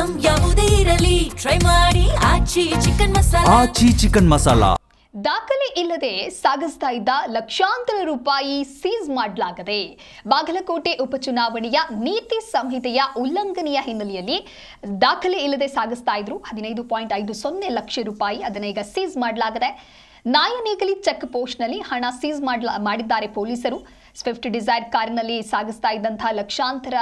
Item ಯಾವುದೇ ಇರಲಿ try ಮಾಡಿ ಆಚಿ ಚಿಕನ್ ಮಸಾಲಾ. ದಾಖಲೆ ಇಲ್ಲದೆ ಸಾಗಿಸ್ತಾ ಇದ್ದ ಲಕ್ಷಾಂತರ ರೂಪಾಯಿ ಸೀಸ್ ಮಾಡಲಾಗಿದೆ. ಬಾಗಲಕೋಟೆ ಉಪಚುನಾವಣೆಯ ನೀತಿ ಸಂಹಿತೆಯ ಉಲ್ಲಂಘನೆಯ ಹಿನ್ನೆಲೆಯಲ್ಲಿ ದಾಖಲೆ ಇಲ್ಲದೆ ಸಾಗಿಸ್ತಾ ಇದ್ರು 15.50 ಲಕ್ಷ ರೂಪಾಯಿ. ಅದನ್ನ ಈಗ ಸೀಸ್ ಮಾಡಲಾಗಿದೆ. ನಾಯನೇಗಲಿ ಚೆಕ್ ಪೋಸ್ಟ್ನಲ್ಲಿ ಹಣ ಸೀಸ್ ಮಾಡಿದ್ದಾರೆ ಪೊಲೀಸರು. ಸ್ವಿಫ್ಟ್ ಡಿಸೈರ್ ಕಾರಿನಲ್ಲಿ ಸಾಗಿಸ್ತಾ ಇದ್ದಂತಹ ಲಕ್ಷಾಂತರ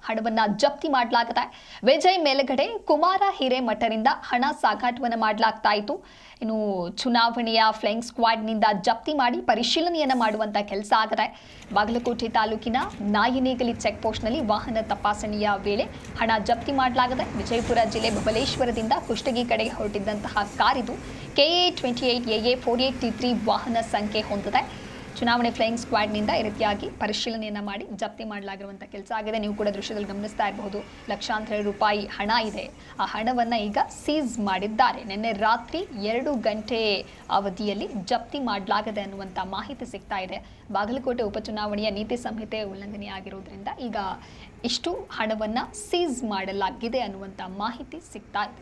ಹಣವನ್ನ ಜಪ್ತಿ ಮಾಡಲಾಗಿದೆ. ವಿಜಯ್ ಮೇಲಗಡೆ ಕುಮಾರ ಹಿರೇಮಠರಿಂದ ಹಣ ಸಾಗಾಟವನ್ನು ಮಾಡಲಾಗ್ತಾ ಇತ್ತು. ಇನ್ನು ಚುನಾವಣೆಯ ಫ್ಲೈಯಿಂಗ್ ಸ್ಕ್ವಾಡ್ನಿಂದ ಜಪ್ತಿ ಮಾಡಿ ಪರಿಶೀಲನೆಯನ್ನ ಮಾಡುವಂತ ಕೆಲಸ ಆಗಿದೆ. ಬಾಗಲಕೋಟೆ ತಾಲೂಕಿನ ನಾಯನೇಗಲಿ ಚೆಕ್ ಪೋಸ್ಟ್ನಲ್ಲಿ ವಾಹನ ತಪಾಸಣೆಯ ವೇಳೆ ಹಣ ಜಪ್ತಿ ಮಾಡಲಾಗಿದೆ. ವಿಜಯಪುರ ಜಿಲ್ಲೆ ಬಬಲೇಶ್ವರದಿಂದ ಕುಷ್ಟಗಿ ಕಡೆಗೆ ಹೊರಟಿದ್ದಂತಹ ಕಾರಿದು KA 28 AA 48T3 ವಾಹನ ಸಂಖ್ಯೆ ಹೊಂದಿದೆ. ಚುನಾವಣೆ ಫ್ಲೈಯಿಂಗ್ ಸ್ಕ್ವಾಡ್ನಿಂದ ಈ ರೀತಿಯಾಗಿ ಪರಿಶೀಲನೆಯನ್ನ ಮಾಡಿ ಜಪ್ತಿ ಮಾಡಲಾಗಿರುವಂಥ ಕೆಲಸ ಆಗಿದೆ. ನೀವು ಕೂಡ ದೃಶ್ಯದಲ್ಲಿ ಗಮನಿಸ್ತಾ ಇರಬಹುದು. ಲಕ್ಷಾಂತರ ರೂಪಾಯಿ ಹಣ ಇದೆ. ಆ ಹಣವನ್ನು ಈಗ ಸೀಸ್ ಮಾಡಿದ್ದಾರೆ. ನಿನ್ನೆ ರಾತ್ರಿ 2 ಗಂಟೆ ಅವಧಿಯಲ್ಲಿ ಜಪ್ತಿ ಮಾಡಲಾಗಿದೆ ಅನ್ನುವಂಥ ಮಾಹಿತಿ ಸಿಗ್ತಾ ಇದೆ. ಬಾಗಲಕೋಟೆ ಉಪಚುನಾವಣೆಯ ನೀತಿ ಸಂಹಿತೆ ಉಲ್ಲಂಘನೆ ಆಗಿರೋದ್ರಿಂದ ಈಗ ಇಷ್ಟು ಹಣವನ್ನು ಸೀಸ್ ಮಾಡಲಾಗಿದೆ ಅನ್ನುವಂಥ ಮಾಹಿತಿ ಸಿಗ್ತಾ ಇದೆ.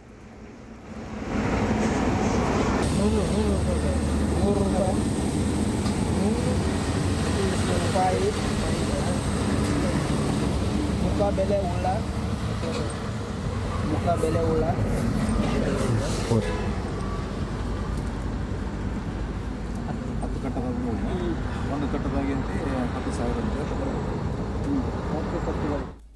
ಮುಖ ಬೆಲೆ ಉಳ್ಳ